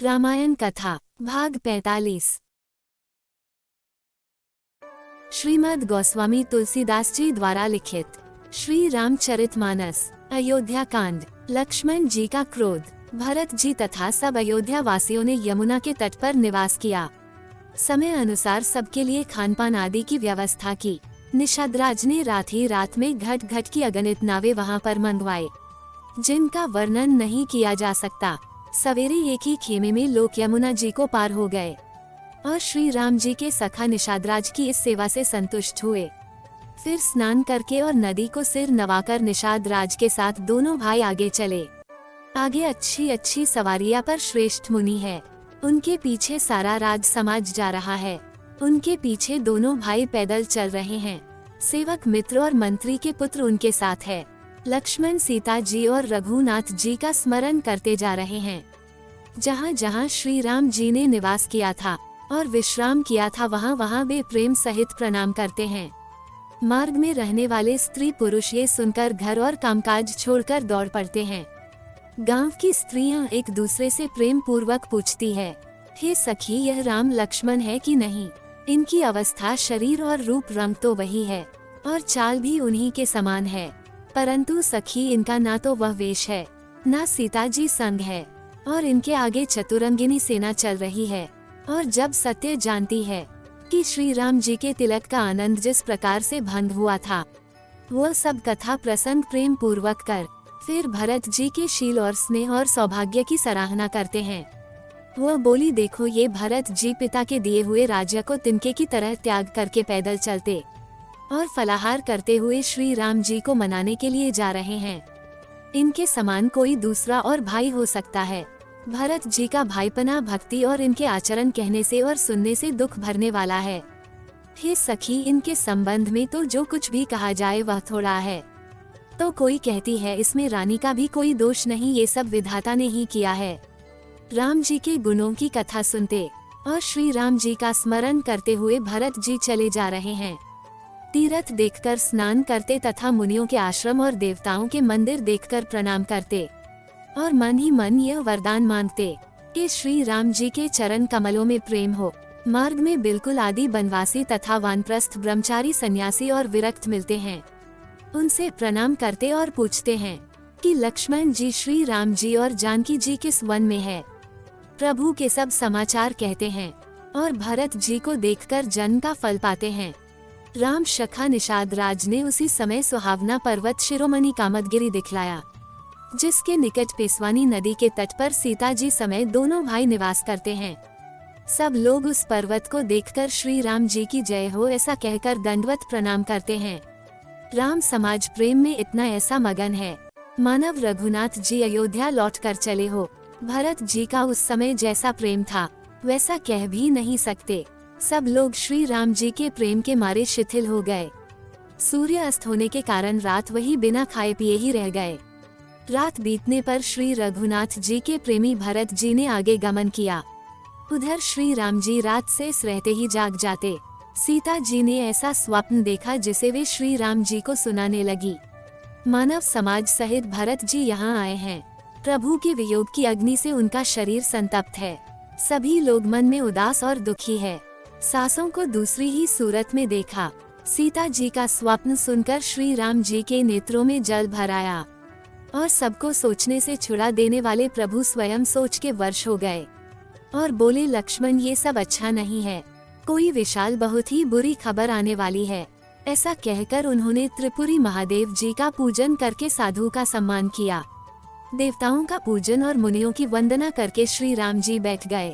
रामायण कथा भाग 45। श्रीमद् गोस्वामी तुलसीदास जी द्वारा लिखित श्री रामचरितमानस अयोध्या कांड। लक्ष्मण जी का क्रोध। भरत जी तथा सब अयोध्या वासियों ने यमुना के तट पर निवास किया। समय अनुसार सबके लिए खानपान आदि की व्यवस्था की। निषादराज ने रात ही रात में घट घट की अगणित नावें वहां पर मंगवाए, जिनका वर्णन नहीं किया जा सकता। सवेरे एक ही खेमे में लोग यमुना जी को पार हो गए और श्री राम जी के सखा निषादराज की इस सेवा से संतुष्ट हुए। फिर स्नान करके और नदी को सिर नवाकर निषादराज के साथ दोनों भाई आगे चले। आगे अच्छी अच्छी सवारियां पर श्रेष्ठ मुनि है, उनके पीछे सारा राज समाज जा रहा है। उनके पीछे दोनों भाई पैदल चल रहे हैं। सेवक मित्र और मंत्री के पुत्र उनके साथ है। लक्ष्मण सीता जी और रघुनाथ जी का स्मरण करते जा रहे हैं। जहाँ जहाँ श्री राम जी ने निवास किया था और विश्राम किया था, वहाँ वहाँ वे प्रेम सहित प्रणाम करते हैं। मार्ग में रहने वाले स्त्री पुरुष ये सुनकर घर और कामकाज छोड़कर दौड़ पड़ते हैं। गांव की स्त्रियां एक दूसरे से प्रेम पूर्वक पूछती है, हे सखी, यह राम लक्ष्मण है कि नहीं? इनकी अवस्था, शरीर और रूप रंग तो वही है और चाल भी उन्हीं के समान है, परंतु सखी, इनका ना तो वह वेश है, ना सीता जी संग है और इनके आगे चतुरंगिनी सेना चल रही है। और जब सत्य जानती है कि श्री राम जी के तिलक का आनंद जिस प्रकार से भंग हुआ था, वह सब कथा प्रसंग प्रेम पूर्वक कर फिर भरत जी के शील और स्नेह और सौभाग्य की सराहना करते हैं। वह बोली, देखो, ये भरत जी पिता के दिए हुए राज्य को तिनके की तरह त्याग करके पैदल चलते और फलाहार करते हुए श्री राम जी को मनाने के लिए जा रहे हैं। इनके समान कोई दूसरा और भाई हो सकता है? भरत जी का भाईपना भक्ति और इनके आचरण कहने से और सुनने से दुख भरने वाला है। हे सखी, इनके संबंध में तो जो कुछ भी कहा जाए वह थोड़ा है। तो कोई कहती है इसमें रानी का भी कोई दोष नहीं, ये सब विधाता ने ही किया है। राम जी के गुणों की कथा सुनते और श्री राम जी का स्मरण करते हुए भरत जी चले जा रहे हैं। तीर्थ देखकर स्नान करते तथा मुनियों के आश्रम और देवताओं के मंदिर देखकर प्रणाम करते और मन ही मन यह वरदान मांगते कि श्री राम जी के चरण कमलों में प्रेम हो। मार्ग में बिल्कुल आदि बनवासी तथा वानप्रस्थ ब्रह्मचारी सन्यासी और विरक्त मिलते हैं। उनसे प्रणाम करते और पूछते हैं कि लक्ष्मण जी, श्री राम जी और जानकी जी किस वन में है? प्रभु के सब समाचार कहते हैं और भरत जी को देखकर जन्म का फल पाते हैं। राम सखा निषादराज ने उसी समय सुहावना पर्वत शिरोमणि कामदगिरि दिखलाया, जिसके निकट पेसवानी नदी के तट पर सीता जी समेत दोनों भाई निवास करते हैं। सब लोग उस पर्वत को देखकर श्री राम जी की जय हो ऐसा कहकर दंडवत प्रणाम करते हैं। राम समाज प्रेम में इतना ऐसा मगन है, मानव रघुनाथ जी अयोध्या लौट कर चले हो। भरत जी का उस समय जैसा प्रेम था वैसा कह भी नहीं सकते। सब लोग श्री राम जी के प्रेम के मारे शिथिल हो गए। सूर्य अस्त होने के कारण रात वही बिना खाए पिए ही रह गए। रात बीतने पर श्री रघुनाथ जी के प्रेमी भरत जी ने आगे गमन किया। उधर श्री राम जी रात से रहते ही जाग जाते। सीता जी ने ऐसा स्वप्न देखा जिसे वे श्री राम जी को सुनाने लगी। मानव समाज सहित भरत जी यहाँ आए हैं। प्रभु के वियोग की अग्नि से उनका शरीर संतप्त है। सभी लोग मन में उदास और दुखी है। सासों को दूसरी ही सूरत में देखा। सीता जी का स्वप्न सुनकर श्री राम जी के नेत्रों में जल भर आया और सबको सोचने से छुड़ा देने वाले प्रभु स्वयं सोच के वश हो गए और बोले, लक्ष्मण, ये सब अच्छा नहीं है, कोई विशाल बहुत ही बुरी खबर आने वाली है। ऐसा कहकर उन्होंने त्रिपुरी महादेव जी का पूजन करके साधु का सम्मान किया। देवताओं का पूजन और मुनियों की वंदना करके श्री राम जी बैठ गए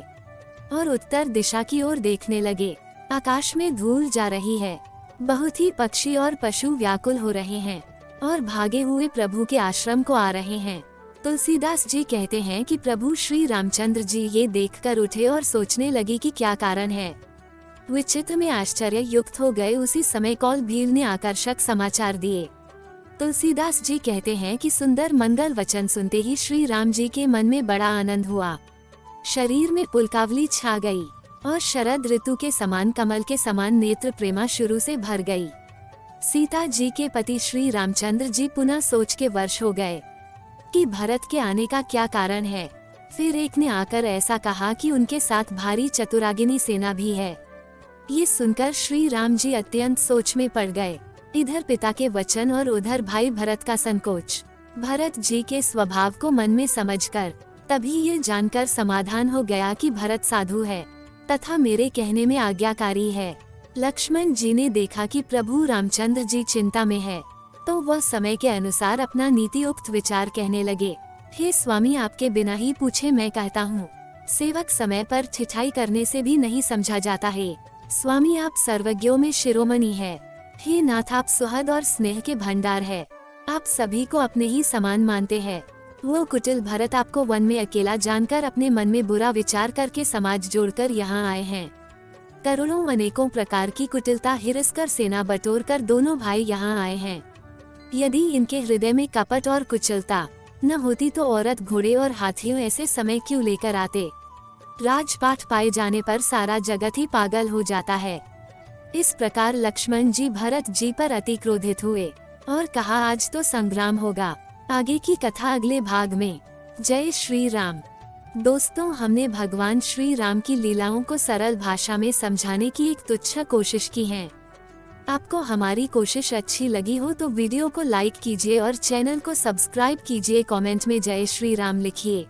और उत्तर दिशा की ओर देखने लगे। आकाश में धूल जा रही है, बहुत ही पक्षी और पशु व्याकुल हो रहे हैं और भागे हुए प्रभु के आश्रम को आ रहे हैं। तुलसीदास जी कहते हैं कि प्रभु श्री रामचंद्र जी ये देखकर उठे और सोचने लगे कि क्या कारण है। विचित्र में आश्चर्य युक्त हो गए। उसी समय कौल भील ने आकर्षक समाचार दिए। तुलसीदास जी कहते हैं कि सुंदर मंगल वचन सुनते ही श्री राम जी के मन में बड़ा आनंद हुआ। शरीर में पुलकावली छा गई और शरद ऋतु के समान कमल के समान नेत्र प्रेमा शुरू से भर गई। सीता जी के पति श्री रामचंद्र जी पुनः सोच के वश हो गए कि भरत के आने का क्या कारण है। फिर एक ने आकर ऐसा कहा कि उनके साथ भारी चतुरागिनी सेना भी है। ये सुनकर श्री राम जी अत्यंत सोच में पड़ गए। इधर पिता के वचन और उधर भाई भरत का संकोच। भरत जी के स्वभाव को मन में समझकर तभी ये जानकर समाधान हो गया कि भरत साधु है तथा मेरे कहने में आज्ञाकारी है। लक्ष्मण जी ने देखा कि प्रभु रामचंद्र जी चिंता में है, तो वह समय के अनुसार अपना नीतियुक्त विचार कहने लगे। हे स्वामी, आपके बिना ही पूछे मैं कहता हूँ, सेवक समय पर ठिठाई करने से भी नहीं समझा जाता है। स्वामी, आप सर्वज्ञों में शिरोमणि है। हे नाथ, आप सुहृद और स्नेह के भंडार है। आप सभी को अपने ही समान मानते हैं। वो कुटिल भरत आपको वन में अकेला जानकर अपने मन में बुरा विचार करके समाज जोड़कर यहाँ आए हैं। करोड़ों अनेकों प्रकार की कुटिलता हिरस कर सेना बटोर कर दोनों भाई यहाँ आए हैं। यदि इनके हृदय में कपट और कुचलता न होती तो औरत, घोड़े और हाथियों ऐसे समय क्यों लेकर आते। राजपाट पाए जाने पर सारा जगत ही पागल हो जाता है। इस प्रकार लक्ष्मण जी भरत जी पर अति क्रोधित हुए और कहा, आज तो संग्राम होगा। आगे की कथा अगले भाग में। जय श्री राम। दोस्तों, हमने भगवान श्री राम की लीलाओं को सरल भाषा में समझाने की एक तुच्छ कोशिश की है। आपको हमारी कोशिश अच्छी लगी हो तो वीडियो को लाइक कीजिए और चैनल को सब्सक्राइब कीजिए। कमेंट में जय श्री राम लिखिए।